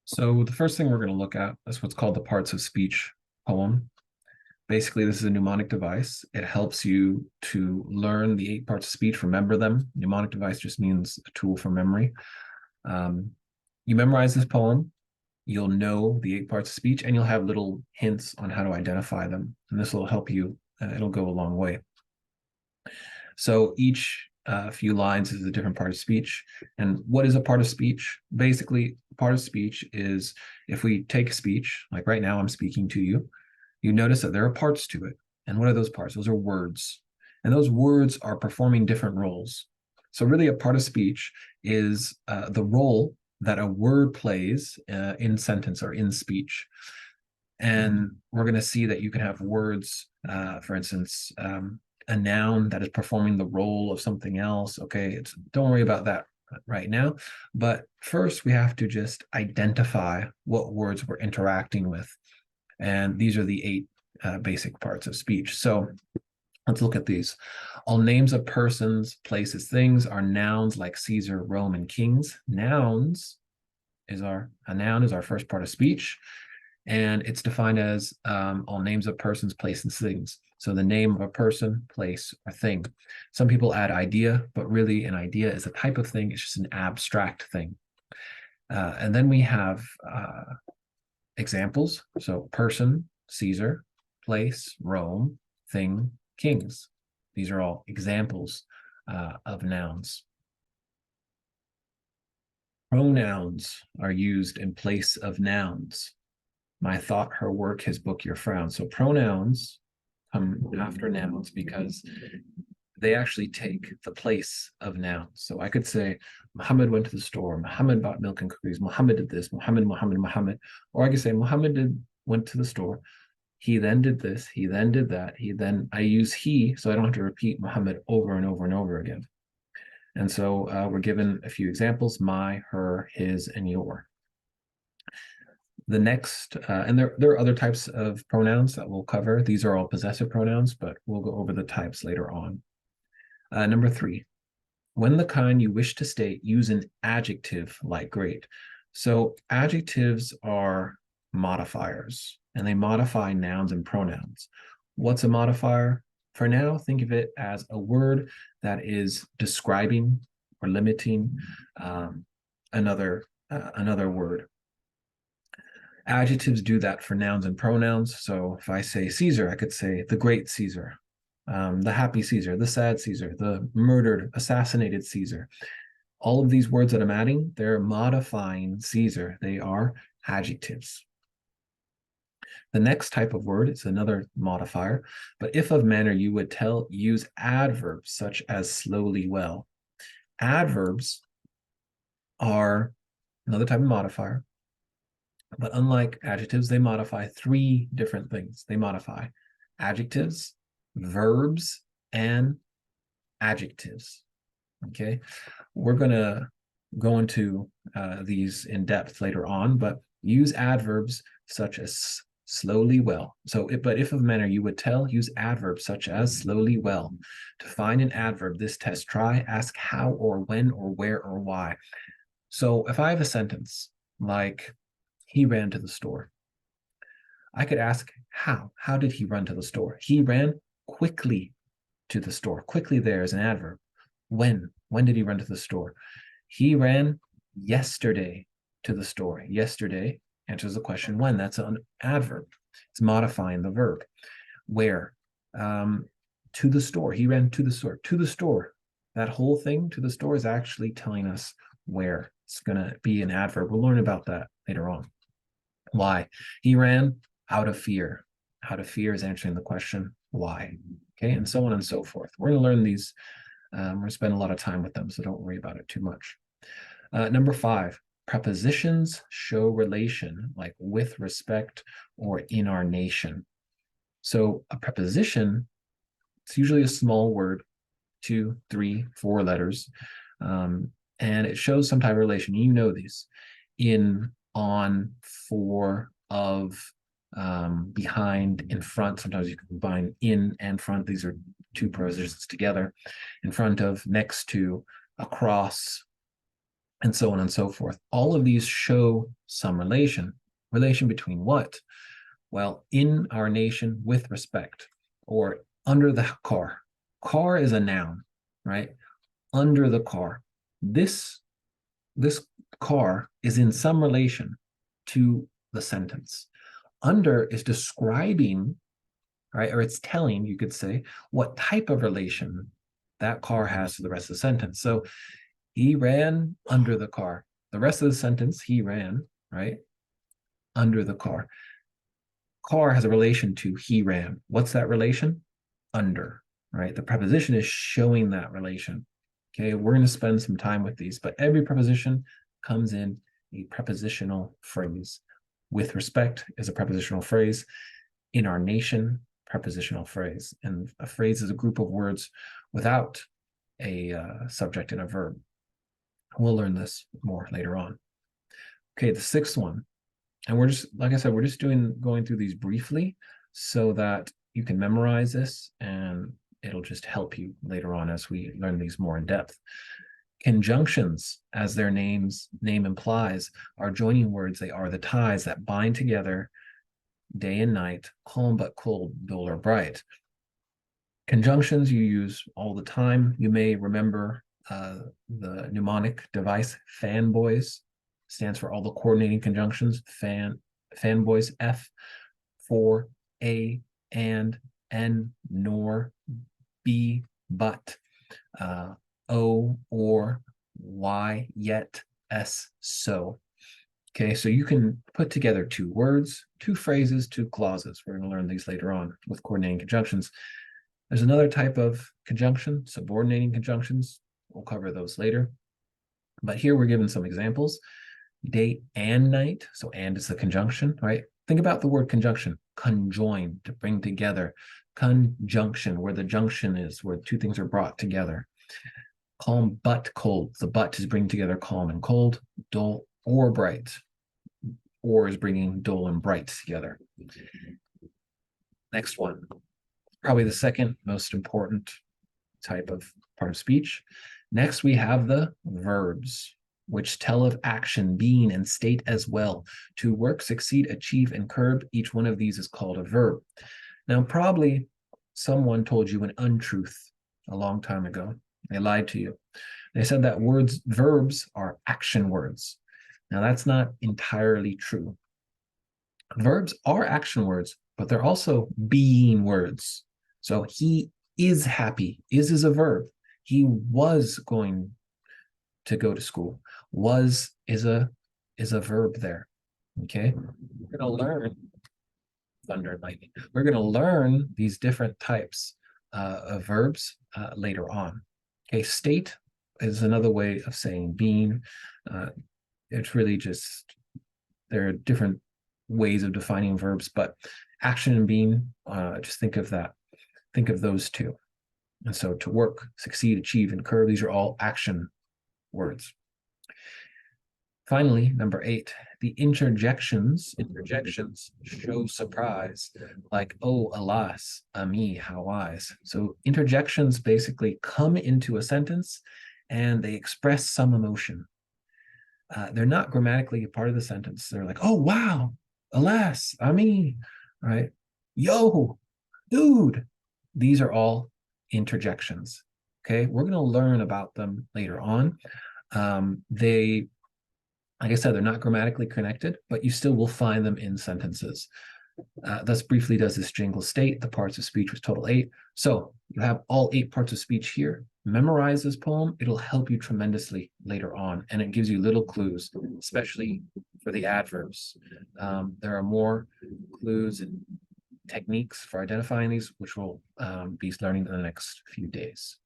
So the first thing we're going to look at is what's called the parts of speech poem. Basically, this is a mnemonic device. It helps you to learn the 8 parts of speech, remember them. Mnemonic device just means a tool for memory. Um, you memorize this poem, you'll know the 8 parts of speech, and you'll have little hints on how to identify them. And this will help you, it'll go a long way. So each few lines is a different part of speech. And what is a part of speech? Basically, part of speech is if we take speech, like right now I'm speaking to you, you notice that there are parts to it. And what are those parts? Those are words. And those words are performing different roles. So really a part of speech is the role that a word plays in sentence or in speech. And we're going to see that you can have words, for instance, a noun that is performing the role of something else. Okay, don't worry about that right now. But first, we have to just identify what words we're interacting with. And these are the 8 basic parts of speech. So let's look at these. All names of persons, places, things are nouns like Caesar, Rome, and kings. A noun is our first part of speech. And it's defined as all names of persons, places, things. So the name of a person, place, or thing. Some people add idea, but really an idea is a type of thing. It's just an abstract thing. And then we have examples. So person, Caesar, place, Rome, thing, kings. These are all examples of nouns. Pronouns are used in place of nouns. My thought, her work, his book, your frown. So pronouns come after nouns because they actually take the place of nouns. So I could say, Muhammad went to the store, Muhammad bought milk and cookies, Muhammad did this, Muhammad. Or I could say, went to the store, he then did this, he then did that, I use he, so I don't have to repeat Muhammad over and over and over again. And so we're given a few examples, my, her, his, and your. The next, and there are other types of pronouns that we'll cover. These are all possessive pronouns, but we'll go over the types later on. Number 3, when the kind you wish to state, use an adjective like great. So adjectives are modifiers, and they modify nouns and pronouns. What's a modifier? For now, think of it as a word that is describing or limiting another word. Adjectives do that for nouns and pronouns. So if I say Caesar, I could say the great Caesar, the happy Caesar, the sad Caesar, the murdered, assassinated Caesar. All of these words that I'm adding, they're modifying Caesar. They are adjectives. The next type of word is another modifier, but if of manner you would tell, use adverbs such as slowly well. Adverbs are another type of modifier. But unlike adjectives, they modify 3 different things. They modify adjectives, verbs, and adjectives. Okay, we're going to go into these in depth later on, but use adverbs such as slowly well. So, but if of manner you would tell, use adverbs such as slowly well. To find an adverb, this test try, ask how or when or where or why. So if I have a sentence like, he ran to the store, I could ask how. How did he run to the store? He ran quickly to the store. Quickly there is an adverb. When? When did he run to the store? He ran yesterday to the store. Yesterday answers the question when. That's an adverb. It's modifying the verb. Where? To the store. He ran to the store. To the store. That whole thing, to the store, is actually telling us where. It's going to be an adverb. We'll learn about that later on. Why? He ran out of fear. Out of fear is answering the question, why? Okay, and so on and so forth. We're going to learn these. We're going to spend a lot of time with them, so don't worry about it too much. Number 5, prepositions show relation, like with respect or in our nation. So a preposition, it's usually a small word, 2, 3, 4 letters, and it shows some type of relation. You know these. In, on, for, of, behind, in front. Sometimes you can combine in and front. These are 2 prepositions together. In front of, next to, across, and so on and so forth. All of these show some relation. Relation between what? Well, in our nation with respect, or under the car. Car is a noun, right? Under the car. This car is in some relation to the sentence. Under is describing, right, or it's telling, you could say, what type of relation that car has to the rest of the sentence. So he ran under the car. The rest of the sentence, he ran, right, under the car. Car has a relation to he ran. What's that relation? Under, right? The preposition is showing that relation. Okay, we're going to spend some time with these, but every preposition comes in a prepositional phrase. With respect is a prepositional phrase. In our nation, prepositional phrase. And a phrase is a group of words without a subject and a verb. We'll learn this more later on. Okay, the sixth one. And we're just, like I said, we're just going through these briefly so that you can memorize this and it'll just help you later on as we learn these more in depth. Conjunctions, as their name implies, are joining words. They are the ties that bind together day and night, calm but cold, dull or bright. Conjunctions you use all the time. You may remember the mnemonic device fanboys stands for all the coordinating conjunctions. Fanboys, F, for, a, and, n, nor, be, but, o, or, why, yet, s, so. Okay, so you can put together two words, two phrases, two clauses. We're going to learn these later on with coordinating conjunctions. There's another type of conjunction, subordinating conjunctions. We'll cover those later. But here we're given some examples. Day and night. So and is the conjunction, right? Think about the word conjunction. Conjoin, to bring together. Conjunction, where the junction is, where two things are brought together. Calm but cold. The but is bringing together calm and cold. Dull or bright. Or is bringing dull and bright together. Next one. Probably the second most important type of part of speech. Next, we have the verbs, which tell of action, being, and state as well. To work, succeed, achieve, and curb, each one of these is called a verb. Now, probably someone told you an untruth a long time ago. They lied to you. They said that verbs are action words. Now, that's not entirely true. Verbs are action words, but they're also being words. So he is happy. Is a verb. He was going to go to school. Was is a verb there. Okay, we're going to learn thunder and lightning. We're going to learn these different types of verbs later on. Okay, state is another way of saying being. It's really just, there are different ways of defining verbs, but action and being, just think of that. Think of those two. And so to work, succeed, achieve, and curb, these are all action words. Finally, number 8, the interjections show surprise, like, oh, alas, me, how wise. So interjections basically come into a sentence and they express some emotion. They're not grammatically a part of the sentence. They're like, oh, wow, alas, me, right? Yo, dude. These are all interjections. Okay, we're going to learn about them later on. They, like I said, they're not grammatically connected, but you still will find them in sentences. Thus briefly does this jingle state, the parts of speech was total 8. So you have all 8 parts of speech here. Memorize this poem. It'll help you tremendously later on, and it gives you little clues, especially for the adverbs. There are more clues and techniques for identifying these, which we'll be learning in the next few days.